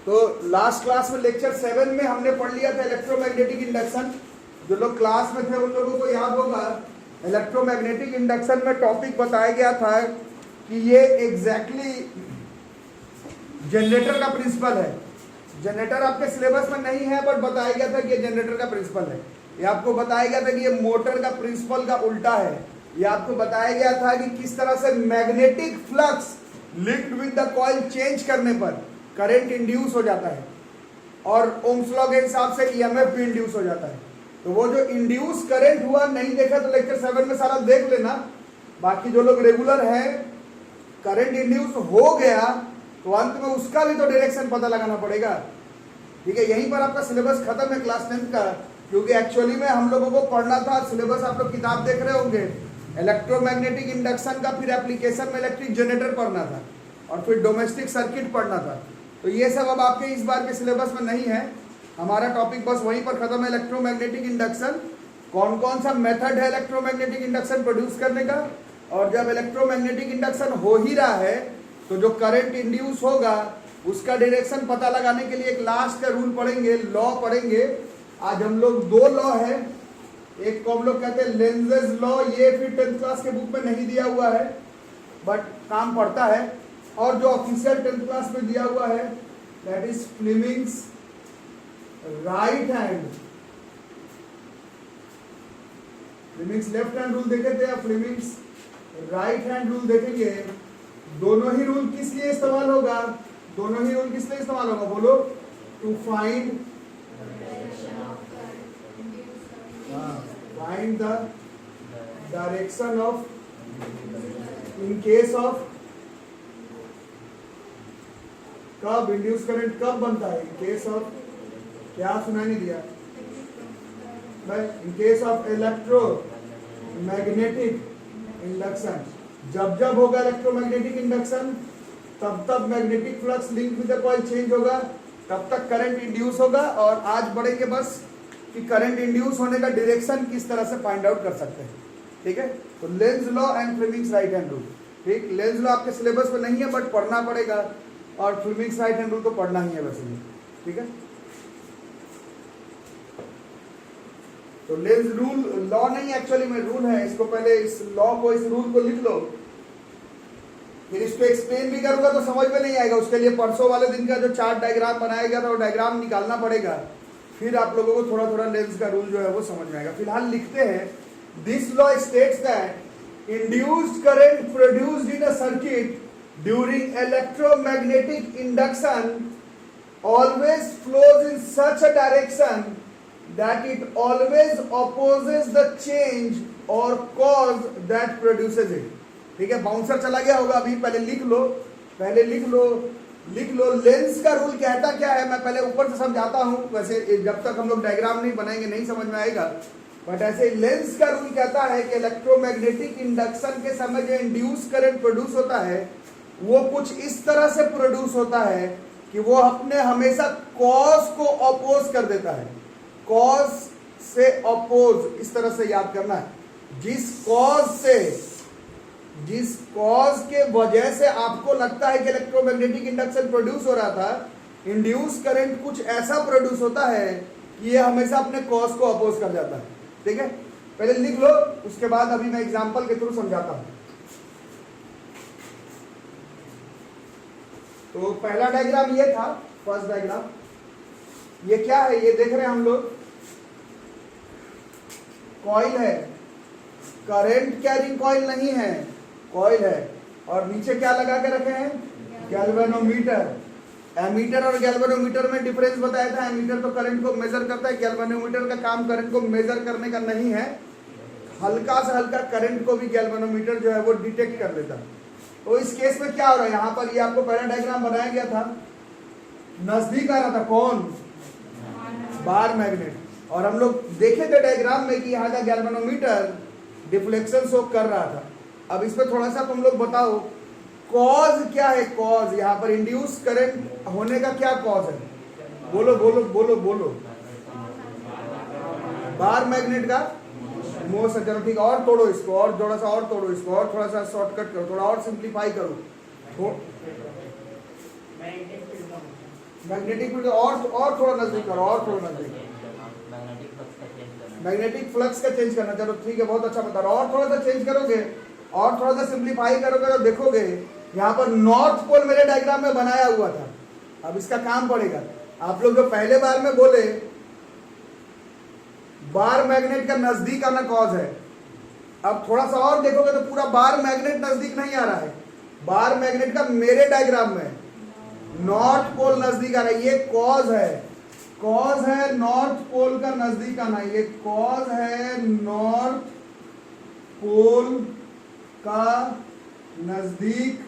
तो last class में lecture 7 में हमने पढ़ लिया था इलेक्ट्रोमैग्नेटिक इंडक्शन। जो लोग क्लास में थे उन लोगों को याद होगा, इलेक्ट्रोमैग्नेटिक इंडक्शन में टॉपिक बताया गया था कि ये एग्जैक्टली जनरेटर का प्रिंसिपल है। जनरेटर आपके सिलेबस में नहीं है, बट बताया गया था कि ये जनरेटर का प्रिंसिपल है। ये आपको बताया गया था कि ये मोटर का प्रिंसिपल का उल्टा है। ये आपको बताया गया था कि किस तरह से magnetic flux linked with the coil change करने पर करंट इंड्यूस हो जाता है और ओम्स लॉ के हिसाब से ईएमएफ भी इंड्यूस हो जाता है। तो वो जो इंड्यूस करंट हुआ, नहीं देखा तो लेक्चर 7 में सारा देख लेना। बाकी जो लोग रेगुलर हैं, करंट इंड्यूस हो गया तो अंत में उसका भी तो डायरेक्शन पता लगाना पड़ेगा। ठीक है, यहीं पर आपका सिलेबस खत्म है क्लास 10 का, क्योंकि एक्चुअली में हम लोगों को पढ़ना था, सिलेबस आप लोग किताब देख रहे होंगे, इलेक्ट्रोमैग्नेटिक इंडक्शन का, फिर एप्लीकेशन में इलेक्ट्रिक जनरेटर पढ़ना था और फिर डोमेस्टिक सर्किट पढ़ना था। तो ये सब अब आपके इस बार के सिलेबस में नहीं है। हमारा टॉपिक बस वहीं पर खत्म है, इलेक्ट्रोमैग्नेटिक इंडक्शन। कौन कौन सा मेथड है इलेक्ट्रोमैग्नेटिक इंडक्शन प्रोड्यूस करने का, और जब इलेक्ट्रोमैग्नेटिक इंडक्शन हो ही रहा है तो जो करंट इंड्यूस होगा उसका डायरेक्शन पता लगाने के लिए एक लास्ट का रूल पढ़ेंगे, लॉ पढ़ेंगे। आज हम लोग दो लॉ है, एक को हम लोग कहते हैं लेंजेस लॉ, ये फिर 10th क्लास के बुक में नहीं दिया हुआ है बट काम पड़ता है, और जो ऑफिशियल 10th क्लास में दिया हुआ है that is Fleming's right hand. Fleming's left hand rule देखे थे, या फ्लेमिंग्स राइट हैंड रूल देखेंगे। दोनों ही रूल किस लिए इस्तेमाल होगा, दोनों ही रूल किस लिए इस्तेमाल होगा बोलो, to find the direction of, in case of, कब इंड्यूस करंट कब बनता है, इन केस ऑफ, क्या सुना नहीं दिया भाई, इन केस ऑफ इलेक्ट्रोमैग्नेटिक इंडक्शन। जब जब होगा इलेक्ट्रोमैग्नेटिक इंडक्शन तब तब magnetic flux link with the coil change होगा, तब तक करंट इंड्यूस होगा। और आज बढ़ेंगे बस कि करंट इंड्यूस होने का डायरेक्शन किस तरह से फाइंड आउट कर सकते हैं। ठीक है, तो Lenz law and Fleming's right hand rule. ठीक, लेंज लॉ आपके सिलेबस में नहीं है बट पढ़ना पड़ेगा, और फ्लेमिंग्स राइट हैंड रूल तो पढ़ना ही है वैसे भी। ठीक है, तो लेंज रूल लॉ नहीं एक्चुअली में रूल है। इसको पहले इस लॉ को, इस रूल को लिख लो, फिर इसको एक्सप्लेन भी करूंगा तो समझ में नहीं आएगा। उसके लिए परसों वाले दिन का जो चार्ट डायग्राम बनाया गया था वो डायग्राम निकालना पड़ेगा, फिर आप लोगों को थोड़ा थोड़ा लेंस का रूल जो है वो समझ में आएगा। फिलहाल लिखते हैं, this law states that induced current produced in a circuit during electromagnetic induction always flows in such a direction that it always opposes the change or cause that produces it। ठीक है, बाउंसर चला गया होगा अभी, पहले लिख लो, पहले लिख लो, लिख लो। लेंस का रूल कहता क्या है, मैं पहले ऊपर से समझाता हूं, वैसे जब तक हम लोग डायग्राम नहीं बनाएंगे नहीं समझ में आएगा, बट ऐसे लेंस का रूल कहता है कि इलेक्ट्रोमैग्नेटिक इंडक्शन के समय जो इंड्यूस करंट प्रोड्यूस होता है वो कुछ इस तरह से प्रोड्यूस होता है कि वो अपने हमेशा कॉज को अपोज कर देता है। कॉज से अपोज, इस तरह से याद करना है। जिस कॉज के वजह से आपको लगता है कि इलेक्ट्रोमैग्नेटिक इंडक्शन प्रोड्यूस हो रहा था, इंड्यूस करंट कुछ ऐसा प्रोड्यूस होता है कि ये हमेशा अपने कॉज को अपोज कर जाता है। ठीक है, पहले लिख लो, उसके बाद अभी मैं एग्जांपल के थ्रू समझाता हूं। तो पहला डायग्राम ये था, फर्स्ट डायग्राम। ये क्या है, ये देख रहे हैं हम लोग, कॉइल है, करंट कैरिंग कॉइल नहीं है, कॉइल है, और नीचे क्या लगा के रखे हैं, गैल्वेनोमीटर। एमीटर और गैल्वेनोमीटर में डिफरेंस बताया था। एमीटर तो करंट को मेजर करता है, गैल्वेनोमीटर का काम करंट को मेजर करने का नहीं है, हल्का से हल्का करंट को भी गैल्वेनोमीटर जो है वो डिटेक्ट कर लेता है। तो इस केस में क्या हो रहा है, यहाँ पर ये आपको पहला डायग्राम बनाया गया था, नजदीक आ रहा था कौन, बार मैग्नेट, और हम लोग देखे थे डायग्राम में कि यहाँ का गैल्वेनोमीटर डिफ्लेक्शन शो कर रहा था। अब इस पे थोड़ा सा तुम लोग बताओ, कॉज क्या है, कॉज यहाँ पर इंड्यूस करंट होने का क्या कॉज है, बोलो बोलो बोलो बोलो, बार मैग्नेट का मोशन। चलो ठीक, और तोड़ो इसको, और थोड़ा सा और तोड़ो इसको, और थोड़ा सा शॉर्टकट करो, थोड़ा और सिंप्लीफाई करो। मैग्नेटिक फील्ड और थोड़ा नजदीक करो, और थोड़ा नजदीक। मैग्नेटिक फ्लक्स का चेंज करना, चलो ठीक है, बहुत अच्छा बता रहा। और थोड़ा सा चेंज करोगे, और थोड़ा सा सिंप्लीफाई करोगे तो देखोगे यहाँ पर नॉर्थ पोल मेरे डायग्राम में बनाया हुआ था। अब इसका काम पड़ेगा। आप लोग जो पहले बार में बोले बार मैग्नेट का नजदीक आना कॉज है, अब थोड़ा सा और देखोगे तो पूरा बार मैग्नेट नजदीक नहीं आ रहा है। बार मैग्नेट का मेरे डायग्राम में नॉर्थ पोल नजदीक आ रहा है, ये कॉज है। कॉज है नॉर्थ पोल का नजदीक आना, ये कॉज है नॉर्थ पोल का नजदीक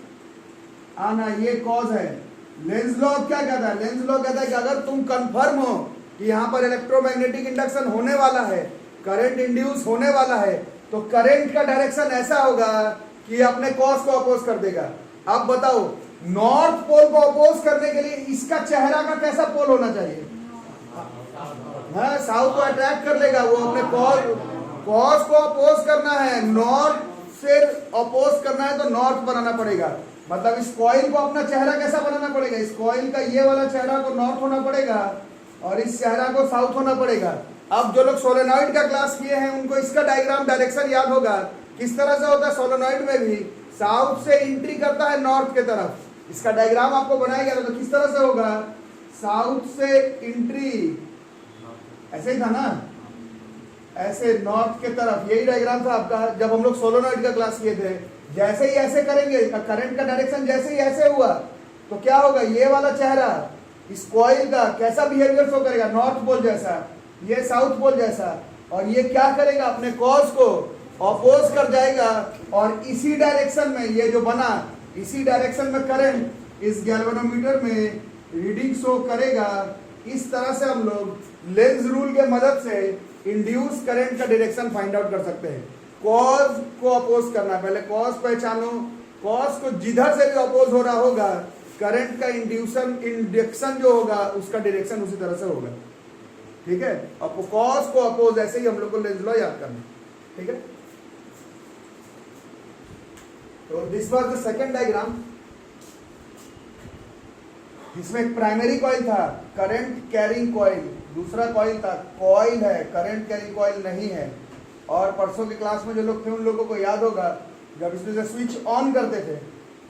आना, ये कॉज है। लेंज लॉ क्या कहता है? लेंज लॉ कहता है कि अगर तुम कंफर्म हो कि यहां पर इलेक्ट्रोमैग्नेटिक इंडक्शन होने वाला है, करंट इंड्यूस होने वाला है, तो करंट का डायरेक्शन ऐसा होगा कि अपने कॉज को अपोज कर देगा। अब बताओ नॉर्थ पोल को अपोज करने के लिए इसका चेहरा का कैसा पोल होना चाहिए? हाँ, साउथ को अट्रैक्ट कर लेगा, वो अपने कॉज को अपोज करना है, नॉर्थ से अपोज करना है तो नॉर्थ बनाना पड़ेगा। मतलब इस कॉइल को अपना चेहरा कैसा बनाना पड़ेगा? इस कॉइल का ये वाला चेहरा को नॉर्थ होना पड़ेगा और इस चेहरा को साउथ होना पड़ेगा। अब जो लोग सोलेनॉइड का क्लास किए हैं उनको इसका डायग्राम डायरेक्शन याद होगा। किस तरह से होता है? सोलेनॉइड में भी साउथ से एंट्री करता है नॉर्थ के तरफ। इसका डायग्राम आपको बनाया गया था, तो किस तरह से होगा? साउथ से एंट्री, ऐसे ही था ना, ऐसे नॉर्थ के तरफ। यही डायग्राम था आपका जब हम लोग सोलेनॉइड का क्लास किए थे। जैसे ही ऐसे करेंगे, करंट का डायरेक्शन जैसे ही ऐसे हुआ तो क्या होगा? ये वाला चेहरा इस कॉइल का कैसा बिहेवियर शो करेगा? नॉर्थ पोल जैसा, ये साउथ पोल जैसा। और ये क्या करेगा? अपने कॉज को अपोज कर जाएगा और इसी डायरेक्शन में ये जो बना, इसी डायरेक्शन में करंट इस गैल्वेनोमीटर में रीडिंग शो करेगा। इस तरह से हम लोग लेंज रूल के मदद से इंड्यूस करंट का डायरेक्शन फाइंड आउट कर सकते हैं। कॉज को अपोज करना, पहले कॉज पहचानो, कॉज को जिधर से भी अपोज हो रहा होगा करंट का इंडक्शन जो होगा उसका डायरेक्शन उसी तरह से होगा। ठीक है, अब कॉज को अपोज, ऐसे ही हम लोग को लेंज लॉ याद करना। ठीक है, तो this was the second diagram. इसमें एक प्राइमरी कॉइल था, करंट कैरिंग कॉइल, दूसरा कॉइल था, कॉइल है, करंट कैरिंग कॉइल नहीं है। और परसों की क्लास में जो लोग थे उन लोगों को याद होगा जब इसमें से स्विच ऑन करते थे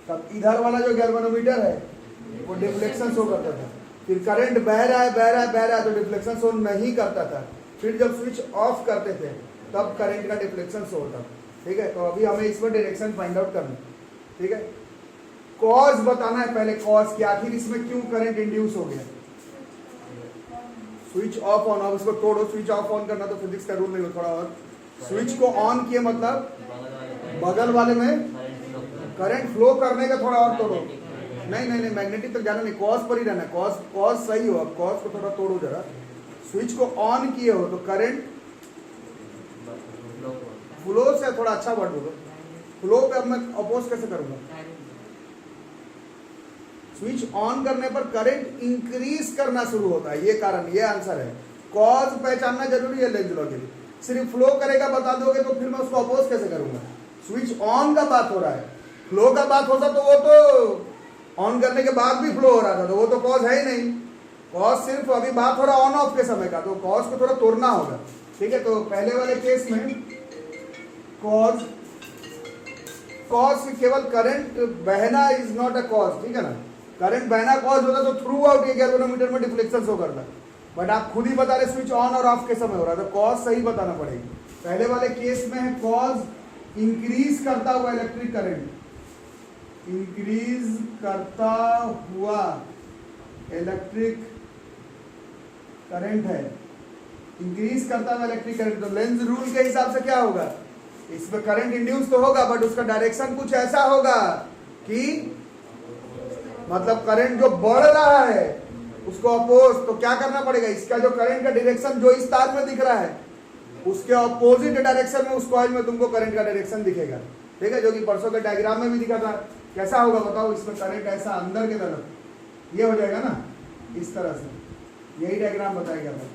तब इधर वाला जो गैल्वेनोमीटर है वो डिफ्लेक्शन शो करता था। फिर करंट बह रहा है तो डिफ्लेक्शन शो नहीं करता था। फिर जब स्विच ऑफ करते थे तब करंट का डिफ्लेक्शन शो होता। ठीक है, तो अभी हमें इसमें डायरेक्शन फाइंड आउट करना। ठीक है, कॉज बताना है पहले, कॉज कि आखिर इसमें क्यों करंट इंड्यूस हो गया। स्विच ऑफ ऑन, अब इसको तोड़ो, स्विच ऑफ ऑन करना तो फिजिक्स का रूल नहीं हो। थोड़ा और स्विच को ऑन किए मतलब बगल वाले में करंट फ्लो करने का थोड़ा और तोड़ो। नहीं, मैग्नेटिक तक जाना नहीं, कॉज पर ही रहना। कॉज सही हो, अब कॉज को थोड़ा तोड़ो जरा। स्विच को ऑन किए हो तो करंट फ्लो से, थोड़ा अच्छा वर्ड बोलो, फ्लो पे अब मैं अपोज कैसे करूंगा? स्विच ऑन करने पर करंट इंक्रीज करना शुरू होता है, ये कारण, ये आंसर है। कॉज पहचानना जरूरी है लेंज लॉ के लिए। सिर्फ फ्लो करेगा बता दोगे तो फिर मैं उसको अपोज कैसे करूंगा? स्विच ऑन का बात हो रहा है, फ्लो का बात होता तो वो तो ऑन करने के बाद भी फ्लो हो रहा था, तो वो तो कॉज है ही नहीं। कॉज सिर्फ अभी बात हो रहा ऑन ऑफ के समय का, तो कॉज को थोड़ा तोड़ना होगा। ठीक है, तो पहले वाले केस में कॉज केवल करंट बहना इज नॉट अ कॉज। ठीक है ना, करंट बहना कॉज होता तो थ्रू आउट ये गैल्वेनोमीटर में डिफ्लेक्शन शो करता। बट आप खुद ही बता रहे स्विच ऑन और ऑफ के समय हो रहा है, तो कॉज सही बताना पड़ेगी। पहले वाले केस में है कॉज इंक्रीज करता हुआ इलेक्ट्रिक करंट, इंक्रीज करता हुआ इलेक्ट्रिक करंट है, इंक्रीज करता हुआ इलेक्ट्रिक करंट। तो लेंज रूल के हिसाब से क्या होगा? इसमें करंट इंड्यूस तो होगा बट उसका डायरेक्शन कुछ ऐसा होगा कि मतलब करंट जो बढ़ रहा है उसको अपोज, तो क्या करना पड़ेगा? इसका जो करंट का डायरेक्शन जो इस तार में दिख रहा है उसके अपोजिट डायरेक्शन में उस कॉइल में तुमको करंट का डायरेक्शन दिखेगा। ठीक है, जो कि परसों के डायग्राम में भी दिखा था। कैसा होगा बताओ? इसमें करंट ऐसा अंदर की तरफ ये हो जाएगा ना, इस तरह से। यही डायग्राम बताया गया था,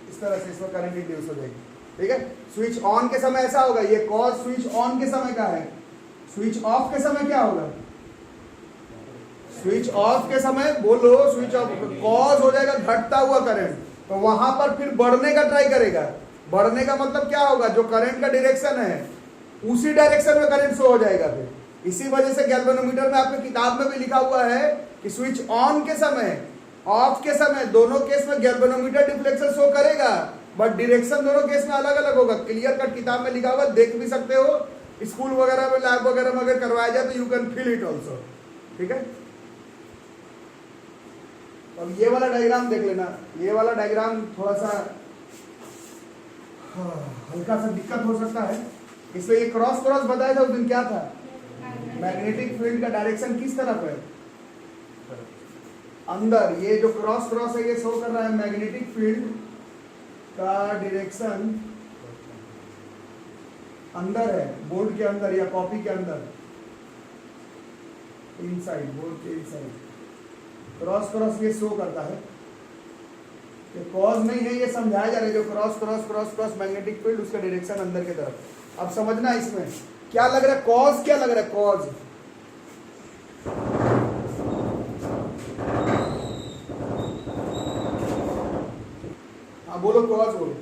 इस तरह से इसमें करंट इंड्यूस हो जाएगी। ठीक है, स्विच ऑन के समय ऐसा होगा, ये कॉज स्विच ऑन के समय का है। स्विच ऑफ के समय क्या होगा? स्विच ऑफ के समय बोलो, स्विच ऑफ कॉज हो जाएगा घटता हुआ करंट, तो वहां पर फिर बढ़ने का ट्राई करेगा। बढ़ने का मतलब क्या होगा, जो करंट का डायरेक्शन है उसी डायरेक्शन में करंट शो हो जाएगा। फिर इसी वजह से गैल्वेनोमीटर में आपकी किताब में भी लिखा हुआ है कि स्विच ऑन के समय, ऑफ के समय, दोनों केस में गैल्वेनोमीटर डिफ्लेक्शन शो करेगा, बट डायरेक्शन दोनों केस में अलग अलग होगा। क्लियर कट किताब में लिखा हुआ, देख भी सकते हो, स्कूल वगैरह में, लैब वगैरह में अगर करवाया जाए तो you can feel it also. ठीक है, अब ये वाला डायग्राम देख लेना। ये वाला डायग्राम थोड़ा सा हल्का सा दिक्कत हो सकता है, इसलिए ये क्रॉस क्रॉस बताया था उस दिन, क्या था, मैग्नेटिक फील्ड का डायरेक्शन किस तरफ है, अंदर। ये जो क्रॉस क्रॉस है ये शो कर रहा है मैग्नेटिक फील्ड का डायरेक्शन अंदर है, बोर्ड के अंदर या कॉपी के अंदर, इनसाइड, बोर्ड के इनसाइड क्रॉस क्रॉस ये शो करता है। ये कॉज नहीं है, ये समझाया जा रहा है, जो cross cross cross cross magnetic field उसका डायरेक्शन अंदर की तरफ। अब समझना इसमें क्या लग रहा है, कॉज क्या लग रहा है, कॉज हाँ बोलो, कॉज बोलो।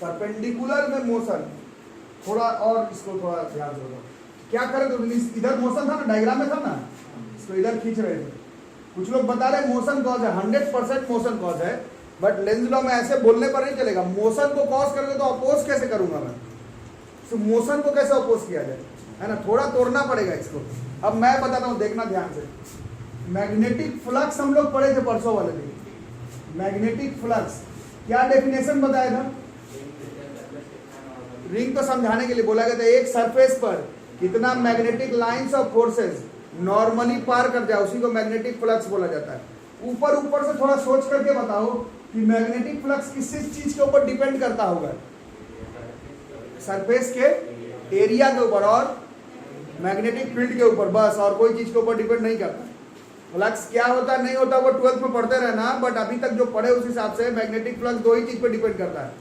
परपेंडिकुलर में मोशन, थोड़ा और इसको थोड़ा ध्यान दो। क्या करें, तो इधर मोशन था ना, डायग्राम में था ना, इसको इधर खींच रहे थे। कुछ लोग बता रहे मोशन कॉज है, 100% मोशन कॉज है, बट लेंज लॉ में ऐसे बोलने पर नहीं चलेगा। मोशन को कॉज करोगे तो अपोज कैसे करूंगा मैं, तो मोशन को कैसे अपोज किया जाए, है ना, थोड़ा तोड़ना पड़ेगा इसको। अब मैं बताता हूं, देखना ध्यान से। मैग्नेटिक फ्लक्स हम लोग पढ़े थे परसों वाले दिन। मैग्नेटिक फ्लक्स क्या डेफिनेशन बताया था, रिंग को समझाने के लिए बोला गया था, एक सरफेस पर कितना magnetic lines of forces normally पार कर जाए उसी को मैग्नेटिक फ्लक्स बोला जाता है। ऊपर ऊपर से थोड़ा सोच करके बताओ कि मैग्नेटिक फ्लक्स किस चीज के ऊपर डिपेंड करता होगा, सरफेस के एरिया के ऊपर और मैग्नेटिक फील्ड के ऊपर, बस, और कोई चीज के ऊपर डिपेंड नहीं करता। फ्लक्स क्या होता नहीं होता वो 12th में पढ़ते रहना, बट अभी तक जो पढ़े उस हिसाब से मैग्नेटिक फ्लक्स दो ही चीज पर डिपेंड करता है,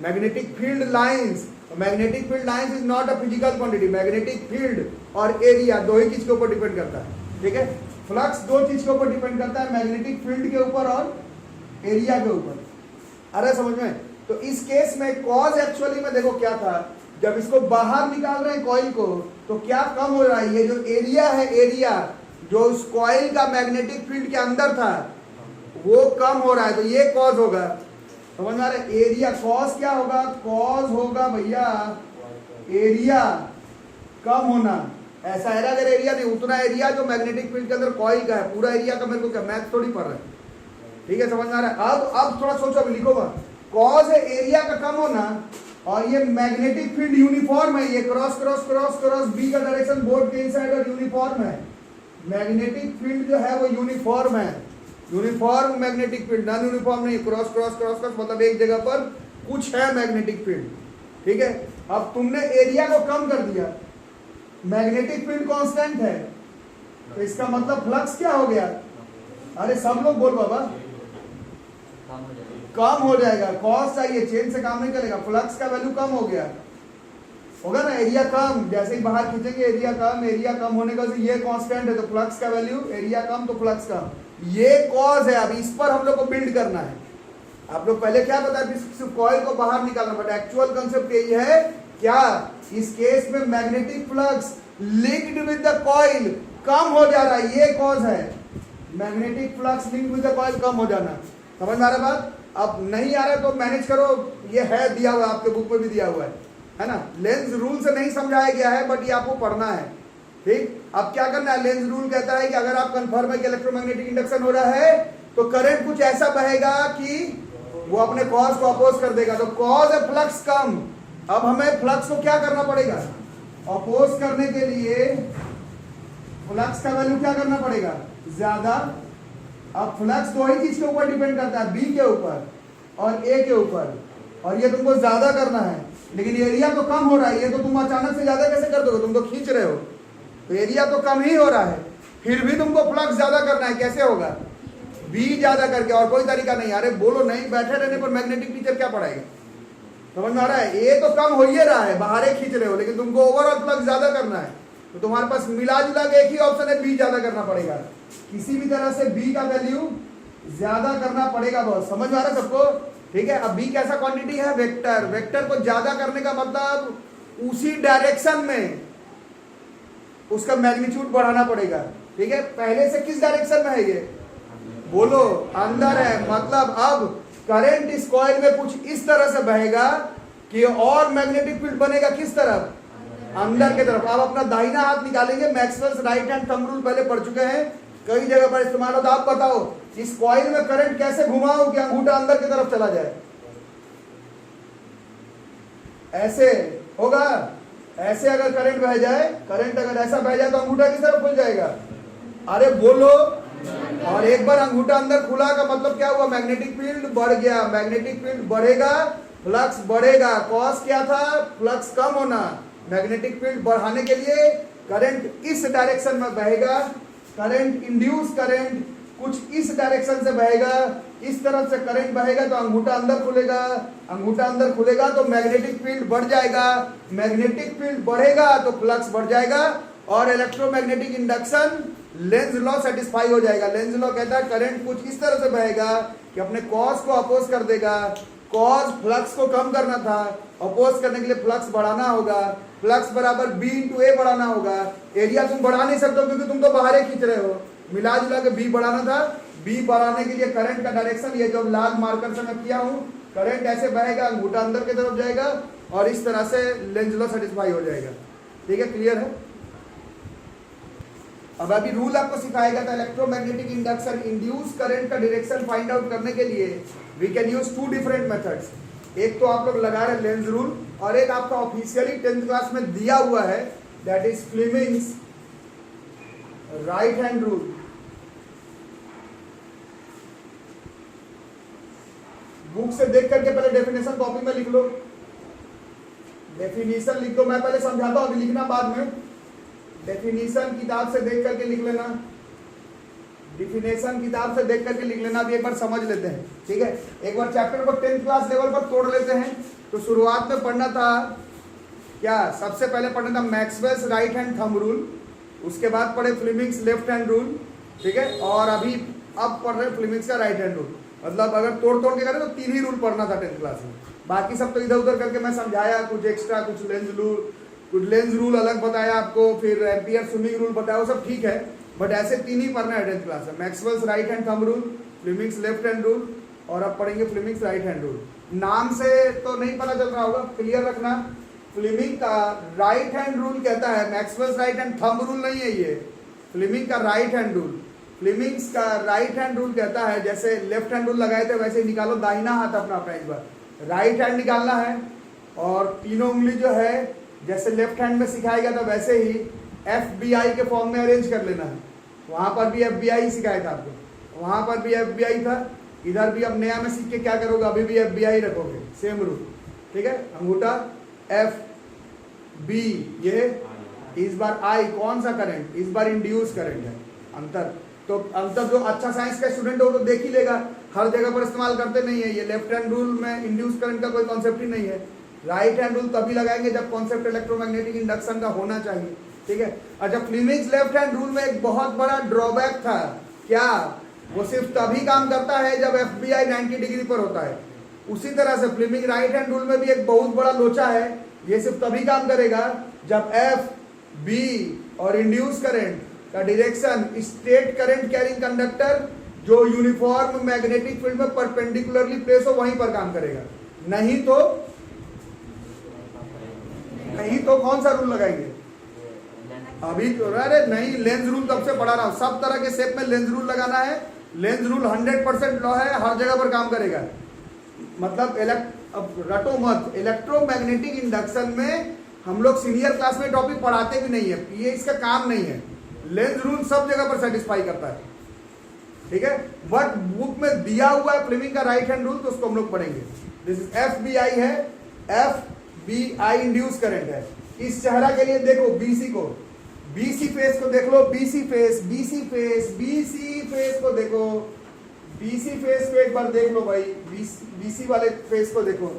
magnetic field lines. Magnetic field lines is not a physical quantity, magnetic field और एरिया दो ही चीज के ऊपर डिपेंड करता है। ठीक है, फ्लक्स दो चीज के ऊपर डिपेंड करता है, मैग्नेटिक फील्ड के ऊपर और एरिया के ऊपर। अरे समझ में, तो इस केस में कॉज एक्चुअली में देखो क्या था, जब इसको बाहर निकाल रहे हैं कॉइल को, तो क्या कम हो रहा है, ये जो एरिया है, एरिया जो उस कॉइल का मैग्नेटिक फील्ड के अंदर था वो कम हो रहा है, तो ये कॉज होगा। समझ में आ रहा है, एरिया, कॉज क्या होगा, कॉज होगा भैया एरिया कम होना। ऐसा है अगर एरिया नहीं, उतना एरिया जो मैग्नेटिक फील्ड के अंदर कॉइल का है, पूरा एरिया का मेरे को क्या मैथ थोड़ी पढ़ रहा है। ठीक है, समझ में आ रहा है। अब थोड़ा सोचो, अब लिखो मत, कॉज है एरिया का कम होना, और ये मैग्नेटिक फील्ड यूनिफॉर्म है, ये cross cross cross cross B का डायरेक्शन बोर्ड के इनसाइड और यूनिफॉर्म है। मैग्नेटिक फील्ड जो है वो यूनिफॉर्म है, uniform magnetic field, non uniform नहीं, क्रॉस क्रॉस क्रॉस क्रॉस मतलब एक जगह पर कुछ है मैग्नेटिक फील्ड। ठीक है, अब तुमने एरिया को कम कर दिया, मैग्नेटिक फील्ड कांस्टेंट है, तो इसका मतलब फ्लक्स क्या हो गया, अरे सब लोग बोल बाबा, कम हो जाएगा। कॉस चाहिए, चेन से काम नहीं चलेगा, फ्लक्स का वैल्यू कम हो गया होगा ना, एरिया कम, जैसे ही बाहर खींचेंगे एरिया कम, एरिया कम होने का ये कांस्टेंट है, तो फ्लक्स का वैल्यू, एरिया कम तो फ्लक्स कम, ये कॉज है। अब इस पर हम लोग को बिल्ड करना है। आप लोग पहले क्या बताया, कॉइल को बाहर निकालना, बट एक्चुअल कंसेप्ट यही है क्या, इस केस में magnetic flux linked with the coil कम हो जा रहा है, ये कॉज है, magnetic flux linked with the coil कम हो जाना। समझ में आ रहा बात, अब नहीं आ रहा तो मैनेज करो, ये है दिया हुआ, आपके बुक में भी दिया हुआ है ना। लेंज रूल से नहीं समझाया गया है, बट ये आपको पढ़ना है। ठीक, अब क्या करना है, लेंज रूल कहता है कि अगर आप कंफर्म है कि इलेक्ट्रोमैग्नेटिक इंडक्शन हो रहा है, तो करंट कुछ ऐसा बहेगा कि वो अपने कॉज को अपोज कर देगा, तो कॉज है फ्लक्स कम। अब हमें फ्लक्स को क्या करना पड़ेगा, अपोज करने के लिए फ्लक्स का वैल्यू क्या करना पड़ेगा, ज्यादा। अब फ्लक्स दो ही चीज के ऊपर डिपेंड करता है, बी के ऊपर और ए के ऊपर, और ये तुमको ज्यादा करना है, लेकिन एरिया तो कम हो रहा है, ये तो तुम अचानक से ज्यादा कैसे कर दोगे, तुम तो खींच रहे हो, तो एरिया तो कम ही हो रहा है, फिर भी तुमको फ्लक्स ज्यादा करना है, कैसे होगा, बी ज्यादा करके, और कोई तरीका नहीं। अरे बोलो नहीं, बैठे रहने पर मैग्नेटिक टीचर क्या पढ़ाएगा, समझ में आ रहा है, ये तो कम हो ही रहा है, बाहर खींच रहे हो, लेकिन तुमको ओवरऑल फ्लक्स ज्यादा करना है, तो तुम्हारे पास मिला जुला के एक ही ऑप्शन है, बी ज्यादा करना पड़ेगा। किसी भी तरह से बी का वैल्यू ज्यादा करना पड़ेगा बॉस, समझ में आ रहा है सबको? ठीक है। अब बी कैसा क्वांटिटी है? वेक्टर। वेक्टर को ज्यादा करने का मतलब उसी डायरेक्शन में उसका मैग्नीट्यूड बढ़ाना पड़ेगा। ठीक है। पहले से किस डायरेक्शन में है ये? बोलो, अंदर है। मतलब अब करंट इस कॉइल में कुछ इस तरह से बहेगा कि और मैग्नेटिक फील्ड बनेगा किस तरफ? अंदर की तरफ। अब अपना दाहिना हाथ निकालेंगे। Maxwell's right hand thumb rule पहले पढ़ चुके हैं, कई जगह पर इस्तेमाल होता है। आप बताओ इस कॉइल में करंट कैसे घुमाओ कि अंगूठा अंदर की तरफ चला जाए? ऐसे होगा। ऐसे अगर करंट बह जाए, करंट अगर ऐसा बह जाए तो अंगूठा किस तरफ खुल जाएगा? अरे बोलो। और एक बार अंगूठा अंदर खुला का मतलब क्या हुआ? मैग्नेटिक फील्ड बढ़ गया। मैग्नेटिक फील्ड बढ़ेगा, फ्लक्स बढ़ेगा। कॉज क्या था? फ्लक्स कम होना। मैग्नेटिक फील्ड बढ़ाने के लिए करंट इस डायरेक्शन में बहेगा। करंट इंड्यूस करंट कुछ इस डायरेक्शन से बहेगा। इस तरफ से करंट बहेगा तो अंगूठा अंदर खुलेगा। अंगूठा अंदर खुलेगा तो मैग्नेटिक फील्ड बढ़ जाएगा। मैग्नेटिक फील्ड बढ़ेगा तो फ्लक्स बढ़ जाएगा और electromagnetic induction Lenz law satisfy हो जाएगा। लेंज लॉ कहता है करंट कुछ इस तरह से बहेगा कि अपने कॉज को अपोज कर देगा। कॉज फ्लक्स को कम करना था, अपोज करने के लिए फ्लक्स बढ़ाना होगा। फ्लक्स बराबर बी इंटू ए बढ़ाना होगा। एरिया तुम बढ़ा नहीं सकते हो क्योंकि तुम तो बाहर ही खींच रहे हो। मिला जुला के बी बढ़ाना था। बी बढ़ाने के लिए करंट का डायरेक्शन ये जो लाल मार्कर से मैं किया हूं, करंट ऐसे बहेगा, अंगूठा अंदर की तरफ जाएगा और इस तरह से लेंज लॉ सेटिस्फाई हो जाएगा। ठीक है, क्लियर है? अब अभी रूल आपको सिखाएगा था इलेक्ट्रोमैग्नेटिक इंडक्शन इंड्यूस करंट का डायरेक्शन फाइंड आउट करने के लिए we can use two different methods. एक तो आप लोग लगा रहे लेंज रूल और एक आपका ऑफिशियली 10th क्लास में दिया हुआ है, that is Fleming's right hand rule. Book से देख करके पहले डेफिनेशन कॉपी में लिख लो। डेफिनेशन लिख दो, मैं पहले समझाता हूं, अभी लिखना बाद में। डेफिनेशन किताब से देख करके लिख लेना। डेफिनेशन किताब से देख करके लिख लेना। अभी एक बार समझ लेते हैं। ठीक है, एक बार चैप्टर को 10th क्लास लेवल पर तोड़ लेते हैं। तो शुरुआत में पढ़ना था क्या? सबसे पहले पढ़ना था Maxwell's right hand thumb rule, उसके बाद पढ़े फ्लेमिंग्स लेफ्ट हैंड रूल। ठीक है, और अभी अब पढ़ रहे फ्लेमिंग्स का राइट हैंड रूल। मतलब अगर तोड़ तोड़ के करें तो 3 ही रूल पढ़ना था 10th क्लास में। बाकी सब तो इधर उधर करके मैं समझाया, कुछ एक्स्ट्रा, कुछ लेंज रूल अलग बताया आपको, फिर एम्पियर स्विमिंग रूल बताया, वो सब ठीक है। बट ऐसे 3 ही पढ़ना है 10th क्लास में। Maxwell's right hand thumb rule, Fleming's left hand rule और अब पढ़ेंगे फ्लेमिंग्स राइट हैंड रूल। नाम से तो नहीं पता चल रहा होगा, क्लियर रखना। फ्लेमिंग का राइट हैंड रूल कहता है, Maxwell's right hand thumb rule नहीं है ये, फ्लेमिंग का राइट हैंड रूल। फ्लेमिंग्स का राइट हैंड रूल कहता है जैसे लेफ्ट हैंड रूल लगाए थे वैसे निकालो दाहिना हाथ अपना अपना, इस बार राइट हैंड निकालना है और तीनों उंगली जो है जैसे लेफ्ट हैंड में सिखाया गया था वैसे ही FBI के फॉर्म में अरेंज कर लेना है। वहां पर भी FBI सिखाया था आपको, वहां पर भी FBI था, इधर भी अब नया में सीख के क्या करोगे, अभी भी FBI रखोगे, सेम रूल। ठीक है, अंगूठा FB, ये इस बार I कौन सा करंट, इस बार इंड्यूस करंट है। अंतर तो अंतर जो अच्छा साइंस का स्टूडेंट हो तो देख ही लेगा, हर जगह पर इस्तेमाल करते नहीं है। ये लेफ्ट हैंड रूल में इंड्यूस करंट का कोई कॉन्सेप्ट ही नहीं है। राइट हैंड रूल तभी लगाएंगे जब कॉन्सेप्ट इलेक्ट्रोमैग्नेटिक इंडक्शन का होना चाहिए। ठीक है, अच्छा फ्लेमिंग्स लेफ्ट हैंड रूल में एक बहुत बड़ा ड्रॉबैक था, क्या? वो सिर्फ तभी काम करता है जब FBI 90 डिग्री पर होता है। उसी तरह से फ्लेमिंग राइट हैंड रूल में भी एक बहुत बड़ा लोचा है, ये सिर्फ तभी काम करेगा जब FB और इंड्यूस करंट का direction straight current carrying conductor जो यूनिफॉर्म मैग्नेटिक फील्ड में परपेंडिकुलरली प्लेस हो वहीं पर काम करेगा। नहीं तो कौन सा रूल लगाएंगे? अभी तो अरे नहीं, लेंज रूल तब से पढ़ा रहा हूं, सब तरह के शेप में लेंज रूल लगाना है। लेंज रूल 100% लॉ है, हर जगह पर काम करेगा। मतलब अब रटो मत, इलेक्ट्रोमैग्नेटिक इंडक्शन में हम लोग सीनियर क्लास में टॉपिक पढ़ाते भी नहीं है, ये इसका काम नहीं है। लेंज रूल सब जगह पर सेटिस्फाई करता है। ठीक है, बट बुक में दिया हुआ है फ्लेमिंग का राइट हैंड रूल, तो उसको हम लोग पढ़ेंगे। दिस इज FBI है, FBI इंड्यूस करंट है। इस चेहरा के लिए देखो BC को, BC फेस को देख लो, BC फेस को देखो, BC फेस को एक बार देख लो भाई, BC वाले फेस को देखो।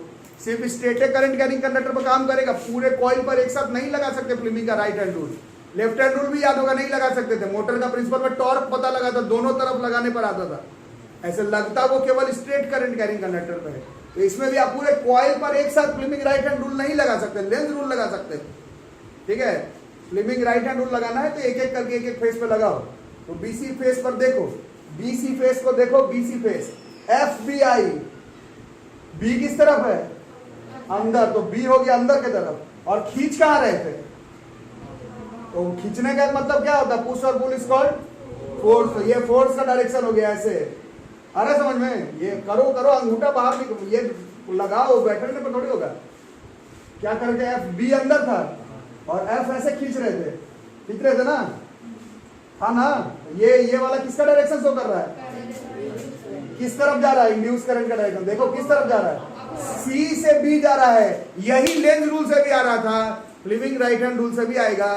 सिर्फ स्ट्रेट करंट कैरिंग कंडक्टर पर काम करेगा, पूरे कॉइल पर एक साथ नहीं लगा सकते फ्लेमिंग का right hand rule. Left hand rule भी याद होगा, नहीं लगा सकते थे। मोटर का प्रिंसिपल में टॉर्क पता लगा था, दोनों तरफ लगाने पर आता था। ऐसे लगता वो केवल स्ट्रेट करंट कैरिंग कंडक्टर पे है। तो इसमें भी आप पूरे कॉइल पर एक साथ फ्लेमिंग राइट हैंड रूल नहीं लगा सकते, लेंज रूल लगा सकते। ठीक है, फ्लेमिंग राइट हैंड रूल लगाना है तो एक एक करके एक एक फेस पे लगाओ। तो बीसी फेस पर देखो, बीसी फेस को देखो, BC face F B I, B किस तरफ है? अंदर, तो बी हो गया अंदर की तरफ। और खींच कहां रहे थे? तो खींचने का मतलब क्या होता है? पुश और पुल इज कॉल्ड फोर्स। तो ये फोर्स का डायरेक्शन हो गया ऐसे। अरे समझ में, ये करो करो, अंगूठा बाहर निकलो, ये लगाओ, बैठने पर थोड़ी होगा। क्या करके एफ बी अंदर था और एफ ऐसे खींच रहे थे ना, हाँ ना। ये वाला किसका डायरेक्शन शो कर रहा है? किस तरफ जा रहा है? इंड्यूस करंट का डायरेक्शन देखो किस तरफ जा रहा है, सी से बी जा रहा है। यही लेंज रूल से भी आ रहा था, फ्लेमिंग राइट हैंड रूल से भी आएगा।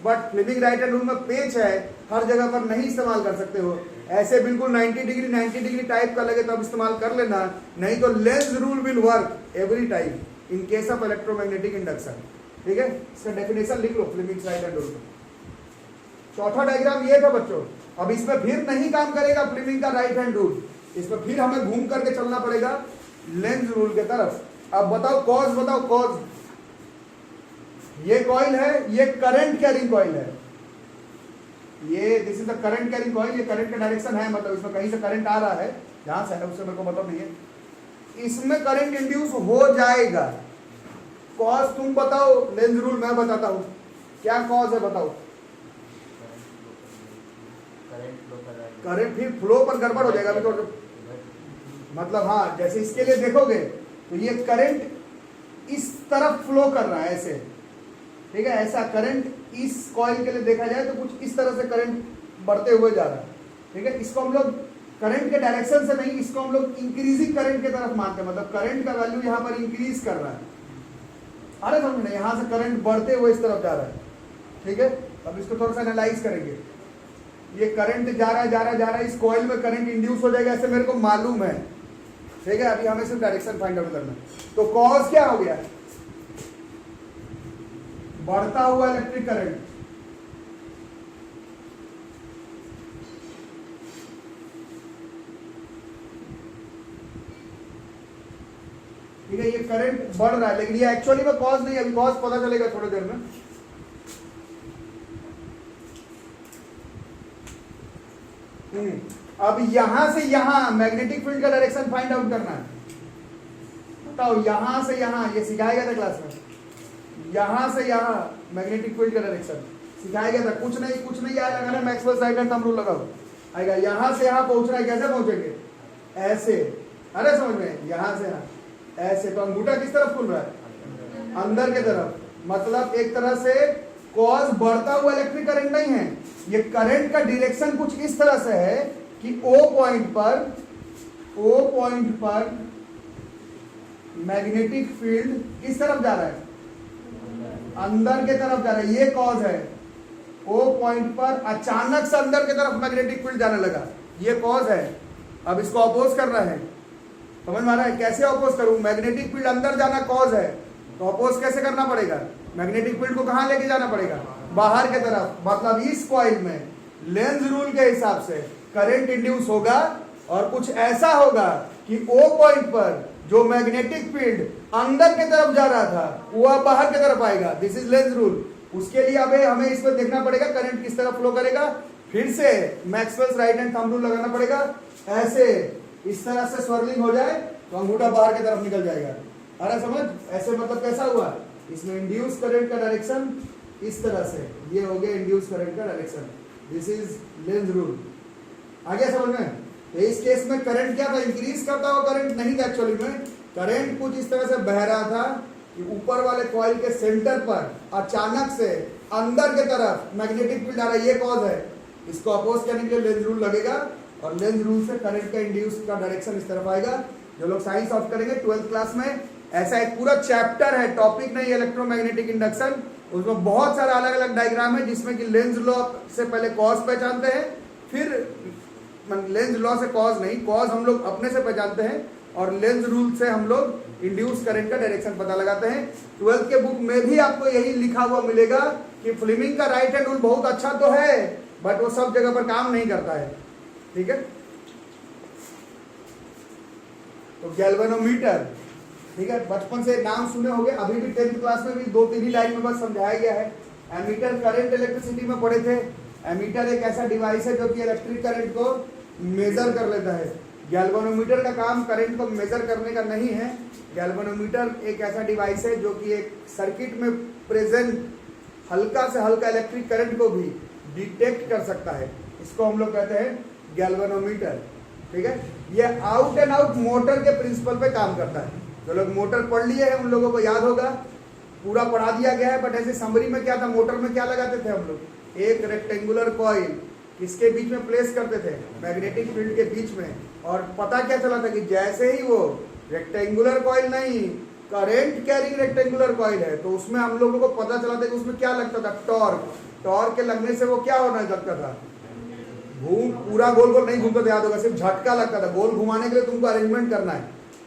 But Fleming right hand rule में पेच है, हर जगह पर नहीं इस्तेमाल कर सकते हो। ऐसे बिल्कुल 90 डिग्री टाइप का लगे तब इस्तेमाल कर लेना, नहीं तो length rule will work every time in case of electromagnetic induction. ठीक है, इसका डेफिनेशन लिख लो फ्लेमिंग राइट हैंड रूल। चौथा डायग्राम ये था बच्चों। अब इसमें फिर नहीं काम करेगा फ्लेमिंग का राइट हैंड रूल, इसमें फिर हमें घूम करके चलना पड़ेगा लेंज रूल के तरफ। अब बताओ कॉज, बताओ कॉज। ये कॉइल है, ये करंट कैरिंग कॉइल है, ये this is the current carrying coil. ये करंट का डायरेक्शन है, मतलब इसमें कहीं से करंट आ रहा है, जहां से है उससे मेरे को मतलब नहीं है। इसमें करंट इंड्यूस हो जाएगा। कॉज तुम बताओ, लेंज रूल मैं बताता हूं। क्या कॉज है बताओ? करंट फिर फ्लो पर गड़बड़ हो जाएगा अभी तो, मतलब हाँ, जैसे इसके लिए देखोगे तो ये करंट इस तरफ फ्लो कर रहा है ऐसे। ठीक है, ऐसा करंट इस कॉइल के लिए देखा जाए तो कुछ इस तरह से करंट बढ़ते हुए जा रहा है। ठीक है, इसको हम लोग करंट के डायरेक्शन से नहीं, इसको हम लोग इंक्रीजिंग करंट की तरफ मानते हैं, मतलब करंट का वैल्यू यहाँ पर इंक्रीज कर रहा है। अरे समझ नहीं, यहाँ से करंट बढ़ते हुए इस तरफ जा रहा है। ठीक है, अब इसको थोड़ा सा एनालाइज करेंगे। ये करंट जा रहा है, इस कॉइल में करंट इंड्यूस हो जाएगा, ऐसे मेरे को मालूम है। ठीक है, अभी हमें सिर्फ डायरेक्शन फाइंड आउट करना है। तो कॉज क्या हो गया? बढ़ता हुआ इलेक्ट्रिक करंट। ठीक है, ये करंट बढ़ रहा है, लेकिन ये एक्चुअली में कॉज नहीं है, अभी कॉज पता चलेगा थोड़ी देर में। अब यहां से यहां मैग्नेटिक फील्ड का डायरेक्शन फाइंड आउट करना है। बताओ, यहां से यहां, ये सिखाया गया था क्लास में, यहां से यहां मैग्नेटिक फील्ड का डायरेक्शन सिखाया गया था। कुछ नहीं आया लगाना, Maxwell right hand thumb rule लगाओ, आएगा। यहां से यहां पहुंचना है, कैसे पहुंचेंगे? ऐसे। अरे समझ में, यहां से यहां ऐसे। तो अंगूठा किस तरफ खुल रहा है? अंदर की तरफ। मतलब एक तरह से कॉज बढ़ता हुआ इलेक्ट्रिक करंट नहीं है, ये करंट का डायरेक्शन कुछ इस तरह से है कि ओ पॉइंट पर मैग्नेटिक फील्ड किस तरफ जा रहा है? अंदर के तरफ जा रहा है, ये कॉज है। ओ पॉइंट पर अचानक से अंदर की तरफ मैग्नेटिक फील्ड जाने लगा, ये कॉज है। अब इसको अपोज करना है, समझ में आ रहा है? कैसे अपोज करूं? मैग्नेटिक फील्ड अंदर जाना कॉज है, तो अपोज कैसे करना पड़ेगा? मैग्नेटिक फील्ड को कहां लेके जाना पड़ेगा? बाहर के तरफ। मतलब इस कॉइल में लेंज रूल के हिसाब से करंट इंड्यूस होगा और कुछ ऐसा होगा कि ओ पॉइंट पर जो मैग्नेटिक फील्ड अंदर की तरफ जा रहा था वो अब बाहर की तरफ आएगा। This is Lenz rule. उसके लिए अब हमें इस पर देखना पड़ेगा करंट किस तरफ फ्लो करेगा। फिर से Maxwell's right hand thumb rule लगाना पड़ेगा। ऐसे इस तरह से स्वर्लिंग हो जाए तो अंगूठा बाहर की तरफ निकल जाएगा। अरे समझ, ऐसे मतलब कैसा हुआ? इसमें इंड्यूस करंट का डायरेक्शन इस तरह से, ये हो गया इंड्यूस करंट का डायरेक्शन। This is Lenz rule. आ गया समझ में? तो इस केस में करंट क्या था? इंक्रीज करता हुआ करंट नहीं था। एक्चुअली में करंट कुछ इस तरह से बह रहा था कि ऊपर वाले कॉइल के सेंटर पर अचानक से अंदर के तरफ मैग्नेटिक फील्ड आ रहा है, ये कॉज है। इसको अपोज करने के लिए लेंज रूल लगेगा और लेंज रूल से करंट का इंड्यूस का डायरेक्शन इस तरफ आएगा। जो लोग साइंस ऑफ करेंगे 12th क्लास में, ऐसा एक पूरा चैप्टर है, टॉपिक नहीं, इलेक्ट्रोमैग्नेटिक इंडक्शन। उसमें बहुत सारा अलग अलग डायग्राम है जिसमें कि लेंज लॉ से पहले कॉज पहचानते हैं, फिर लेंज लॉ से कॉज नहीं, कॉज हम लोग अपने से पहचानते हैं और लेंज रूल से हम लोग इंड्यूस करंट का डायरेक्शन पता लगाते हैं। 12th के बुक में भी आपको यही लिखा हुआ मिलेगा कि फ्लेमिंग का राइट हैंड रूल बहुत अच्छा तो है बट वो सब जगह पर काम नहीं करता है। ठीक है, तो गैल्वेनोमीटर, ठीक है, बचपन से नाम सुने होंगे, अभी भी 10th क्लास में भी 2-3 ही लाइन में बस समझाया गया है। एमीटर करंट इलेक्ट्रिसिटी में पढ़े थे। एमीटर एक ऐसा डिवाइस है जो कि इलेक्ट्रिक करंट को मेजर कर लेता है। गैल्वेनोमीटर का काम करंट को मेजर करने का नहीं है। गैल्वेनोमीटर एक ऐसा डिवाइस है जो कि एक सर्किट में प्रेजेंट हल्का से हल्का इलेक्ट्रिक करंट को भी डिटेक्ट कर सकता है। इसको हम लोग कहते हैं गैल्वेनोमीटर। ठीक है, ये आउट एंड आउट मोटर के प्रिंसिपल पे काम करता है। जो लोग मोटर पढ़ लिए हैं उन लोगों को याद होगा, पूरा पढ़ा दिया गया है, बट ऐसे समरी में क्या था, मोटर में क्या लगाते थे हम लोग, एक रेक्टेंगुलर कॉइल किसके बीच में प्लेस करते थे, मैग्नेटिक फील्ड के बीच में। और पता क्या चला था कि जैसे ही वो रेक्टेंगुलर कॉइल नहीं, करंट कैरिंग रेक्टेंगुलर कॉइल है, तो उसमें हम लोगों को पता चला था कि उसमें क्या लगता था, टॉर्क। टॉर्क के लगने से वो क्या होने लगता था, पूरा गोल गोल नहीं घूमता था, याद होगा, सिर्फ झटका लगता था। गोल घुमाने के लिए तुमको अरेंजमेंट करना है,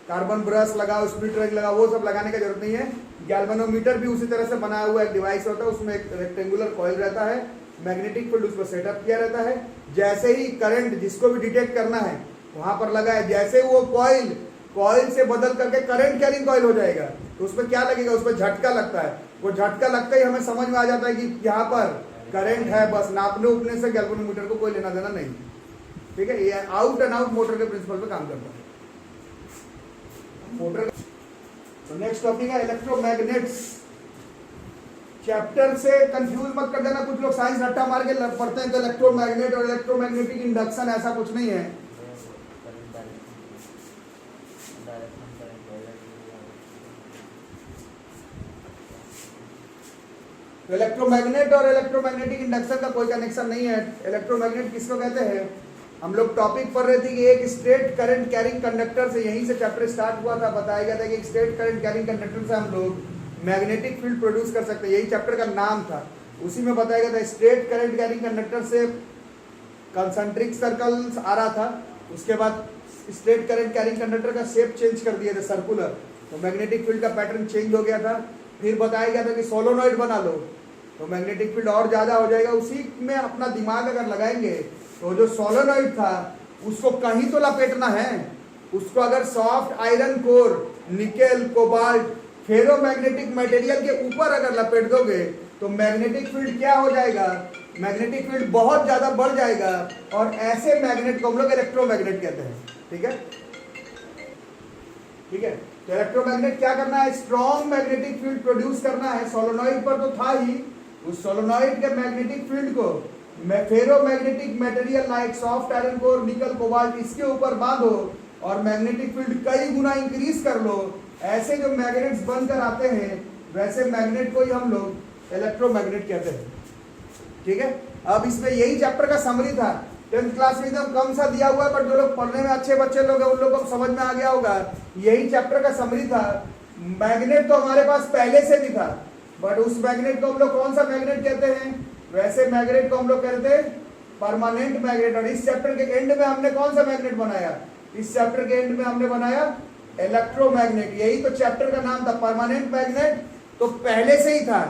कार्बन ब्रश लगाओ, स्प्लिट रेंज लगाओ, वो सब लगाने की जरूरत नहीं है। गैल्वेनोमीटर भी उसी तरह से बनाया हुआ एक डिवाइस होता है, उसमें एक रेक्टेंगुलर कॉइल रहता है, मैग्नेटिक फील्ड उसमें सेटअप किया रहता है। जैसे ही करंट जिसको भी डिटेक्ट करना है वहां पर लगा है, जैसे वो कॉइल से बदल करके करंट कैरिंग कॉइल हो जाएगा, तो उसमें क्या लगेगा, उसमें झटका लगता है। वो झटका लगता ही हमें समझ में आ जाता है कि यहाँ पर करंट है, बस नापने उपने से गैल्वेनोमीटर को कोई लेना देना नहीं। ठीक है, ये आउट एंड आउट मोटर के प्रिंसिपल पे काम करता है मोटर। तो नेक्स्ट टॉपिक है इलेक्ट्रोमैग्नेट्स। चैप्टर से कंफ्यूज मत कर देना, कुछ लोग साइंस रट्टा मार के पढ़ते हैं तो इलेक्ट्रोमैग्नेट और इलेक्ट्रोमैग्नेटिक इंडक्शन, ऐसा कुछ नहीं है। तो इलेक्ट्रोमैग्नेट और इलेक्ट्रोमैग्नेटिक इंडक्शन का कोई कनेक्शन नहीं है। इलेक्ट्रोमैग्नेट किसको कहते हैं, हम लोग टॉपिक पढ़ रहे थे कि एक स्ट्रेट करंट कैरिंग कंडक्टर से, यहीं से चैप्टर स्टार्ट हुआ था, बताया गया था कि एक स्ट्रेट करंट कैरिंग कंडक्टर से हम लोग मैग्नेटिक फील्ड प्रोड्यूस कर सकते हैं, यही चैप्टर का नाम था। उसी में बताया गया था स्ट्रेट करंट कैरिंग कंडक्टर से कंसंट्रिक सर्कल्स आ रहा था, उसके बाद स्ट्रेट करंट कैरिंग कंडक्टर का शेप चेंज कर दिया था सर्कुलर, तो मैग्नेटिक फील्ड का पैटर्न चेंज हो गया था। फिर बताया गया था कि सोलोनॉइड बना लो तो मैग्नेटिक फील्ड और ज्यादा हो जाएगा। उसी में अपना दिमाग अगर लगाएंगे तो जो सोलोनॉइड था उसको कहीं तो लपेटना है, उसको अगर soft iron core, nickel, cobalt, ferromagnetic material के ऊपर अगर लपेट दोगे तो मैग्नेटिक फील्ड क्या हो जाएगा, मैग्नेटिक फील्ड बहुत ज्यादा बढ़ जाएगा, और ऐसे मैग्नेट को हम लोग इलेक्ट्रोमैग्नेट कहते हैं। ठीक है, ठीक है, तो इलेक्ट्रोमैग्नेट क्या करना है, स्ट्रॉन्ग मैग्नेटिक फील्ड प्रोड्यूस करना है। सोलोनॉइड पर तो था ही, उस सोलोनॉइड के मैग्नेटिक फील्ड को ferromagnetic material like soft iron core, निकल, कोबाल्ट, इसके ऊपर बांधो और मैग्नेटिक फील्ड कई गुना इंक्रीज कर लो। ऐसे जो मैग्नेट्स बनकर आते हैं वैसे मैग्नेट को ही हम लोग इलेक्ट्रोमैग्नेट कहते हैं। ठीक है, अब इसमें यही चैप्टर का समरी था, 10th क्लास में एकदम कम सा दिया हुआ है, पर जो लोग पढ़ने में अच्छे बच्चे लोग हैं उन लोगों को समझ में आ गया होगा, यही चैप्टर का समरी था। मैग्नेट तो हमारे पास पहले से भी था, बट उस मैग्नेट को हम लोग कौन सा मैग्नेट कहते हैं, वैसे मैग्नेट को हम लोग कहते हैं परमानेंट मैग्नेट। और इस चैप्टर के एंड में हमने कौन सा मैग्नेट बनाया, इस चैप्टर के एंड में हमने बनाया इलेक्ट्रोमैग्नेट। यही तो चैप्टर का नाम था, परमानेंट मैग्नेट तो पहले से ही था।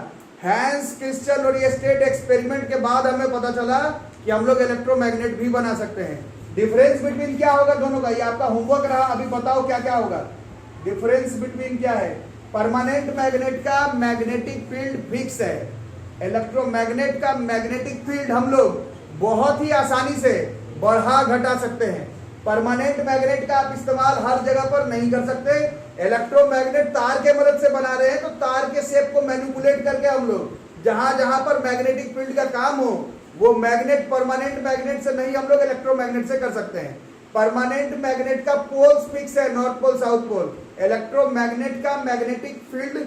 हैंस क्रिस्टल और ये स्टेट एक्सपेरिमेंट के बाद हमें पता चला कि हम लोग इलेक्ट्रोमैग्नेट भी बना सकते हैं। डिफरेंस बिटवीन क्या होगा दोनों का, ये आपका होमवर्क रहा, अभी बताओ क्या क्या होगा। डिफरेंस बिटवीन क्या है, परमानेंट मैग्नेट का मैग्नेटिक फील्ड फिक्स है, इलेक्ट्रोमैग्नेट का मैग्नेटिक फील्ड हम लोग बहुत ही आसानी से बढ़ा घटा सकते हैं। परमानेंट मैग्नेट का आप इस्तेमाल हर जगह पर नहीं कर सकते। इलेक्ट्रोमैग्नेट तार के मदद से बना रहे हैं, तो तार के शेप को मैनिपुलेट करके हम लोग जहां जहां पर मैग्नेटिक फील्ड का काम हो वो मैग्नेट परमानेंट मैग्नेट से नहीं, हम लोग इलेक्ट्रोमैग्नेट से कर सकते हैं। परमानेंट मैग्नेट का पोल्स फिक्स है, north pole, south pole. Electromagnet का मैग्नेटिक फील्ड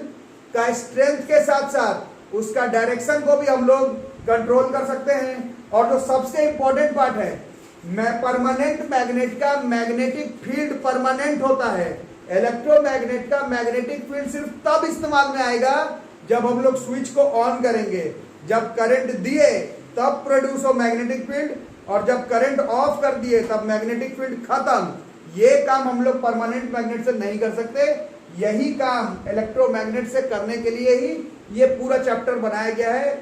का स्ट्रेंथ के साथ साथ उसका डायरेक्शन को भी हम लोग कंट्रोल कर सकते हैं। और जो सबसे इंपॉर्टेंट पार्ट है, परमानेंट मैग्नेट का मैग्नेटिक फील्ड परमानेंट होता है, इलेक्ट्रोमैग्नेट का मैग्नेटिक फील्ड सिर्फ तब इस्तेमाल में आएगा जब हम लोग स्विच को ऑन करेंगे, जब करंट दिए तब प्रोड्यूस हो मैग्नेटिक फील्ड, और जब करंट ऑफ कर दिए तब मैग्नेटिक फील्ड खत्म। ये काम हम लोग परमानेंट मैग्नेट से नहीं कर सकते, यही काम इलेक्ट्रोमैग्नेट से करने के लिए ही ये पूरा चैप्टर बनाया गया है।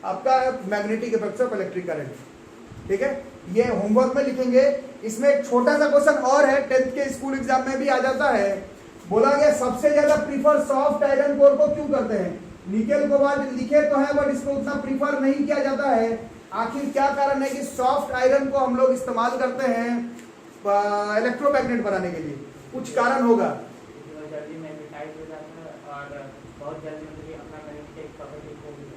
आपका magnetic effects of electric current. ठीक है, ये होमवर्क में लिखेंगे। इसमें एक छोटा सा क्वेश्चन और है, 10th के स्कूल एग्जाम में भी आ जाता है। बोला गया सबसे ज्यादा प्रीफर सॉफ्ट आयरन कोर को क्यों करते हैं? निकेल कोबाल्ट लिखे तो है बट इसको उतना प्रीफर नहीं किया जाता है। आखिर क्या कारण है कि सॉफ्ट आयरन को हम लोग इस्तेमाल करते हैं इलेक्ट्रोमैग्नेट बनाने के लिए? कुछ कारण होगा।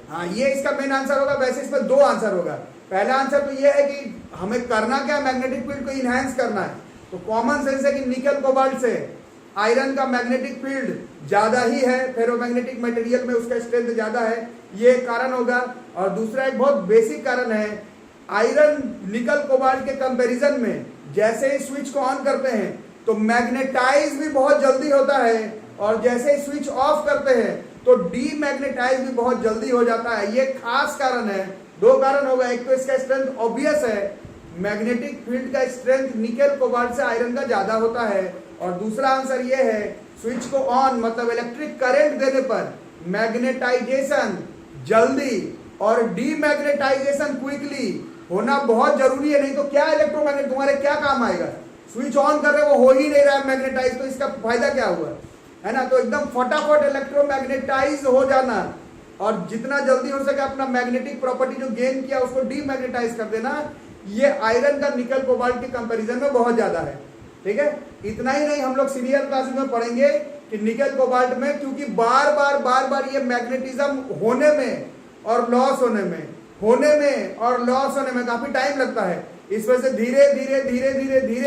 हाँ, ये इसका मेन आंसर होगा। वैसे इसमें दो आंसर होगा। पहला आंसर तो ये है कि हमें करना क्या, मैग्नेटिक फील्ड को इनहैंस करना है। तो कॉमन सेंस है कि निकेल कोबाल्ट से आयरन का मैग्नेटिक फील्ड ज्यादा ही है, फेरोमैग्नेटिक मटेरियल में उसका स्ट्रेंथ ज्यादा है, ये कारण होगा। और दूसरा एक बहुत बेसिक कारण है, आयरन निकल कोबाल्ट के कंपैरिजन में जैसे ही स्विच को ऑन करते हैं तो मैग्नेटाइज भी बहुत जल्दी होता है, और जैसे ही स्विच ऑफ करते हैं तो डीमैग्नेटाइज भी बहुत जल्दी हो जाता है। ये खास कारण है। दो कारण होगा, एक तो इसका स्ट्रेंथ ऑब्वियस है, मैग्नेटिक फील्ड का स्ट्रेंथ निकेल कोबाल्ट से आयरन का ज्यादा होता है, और दूसरा आंसर ये है स्विच को ऑन मतलब इलेक्ट्रिक करंट देने पर मैग्नेटाइजेशन जल्दी और डीमैग्नेटाइजेशन क्विकली होना बहुत जरूरी है। नहीं तो क्या इलेक्ट्रोमैग्नेट तुम्हारे क्या काम आएगा? स्विच ऑन कर रहे वो हो ही नहीं रहा है मैग्नेटाइज, तो इसका फायदा क्या हुआ, है ना? तो एकदम फटाफट इलेक्ट्रोमैग्नेटाइज हो जाना और जितना जल्दी हो सके अपना मैग्नेटिक प्रॉपर्टी जो गेन किया उसको डीमैग्नेटाइज कर देना, ये आयरन का निकल कोबाल्ट के कंपैरिजन में बहुत ज्यादा है। ठीक है, इतना ही नहीं, हम लोग सीनियर क्लासेस में पढ़ेंगे कि निकल कोबाल्ट में क्योंकि बार बार ये मैग्नेटिज्म होने में और लॉस होने में काफी टाइम लगता है। इस वजह से धीरे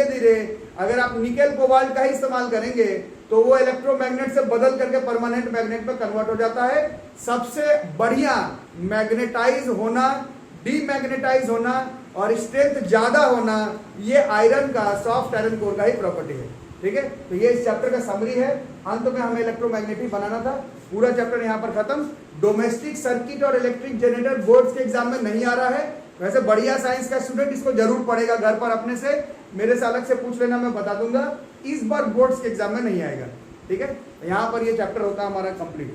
धीरे अगर आप निकेल कोबाल्ट का ही इस्तेमाल करेंगे तो वो इलेक्ट्रोमैग्नेट से बदल करके परमानेंट मैग्नेट में कन्वर्ट हो जाता है। सबसे बढ़िया मैग्नेटाइज होना, डीमैग्नेटाइज होना और स्ट्रेंथ ज्यादा होना, ये आयरन का, सॉफ्ट आयरन कोर का ही प्रॉपर्टी है। ठीक है, तो ये इस चैप्टर का समरी है। अंत में हमें इलेक्ट्रोमैग्नेट ही बनाना था। पूरा चैप्टर यहाँ पर खत्म। डोमेस्टिक सर्किट और इलेक्ट्रिक जनरेटर बोर्ड्स के एग्जाम में नहीं आ रहा है। वैसे बढ़िया साइंस का स्टूडेंट इसको जरूर पढ़ेगा घर पर अपने से, मेरे से अलग से पूछ लेना, मैं बता दूंगा। इस बार बोर्ड्स के एग्जाम में नहीं आएगा। ठीक है, यहाँ पर ये चैप्टर होता है हमारा कंप्लीट।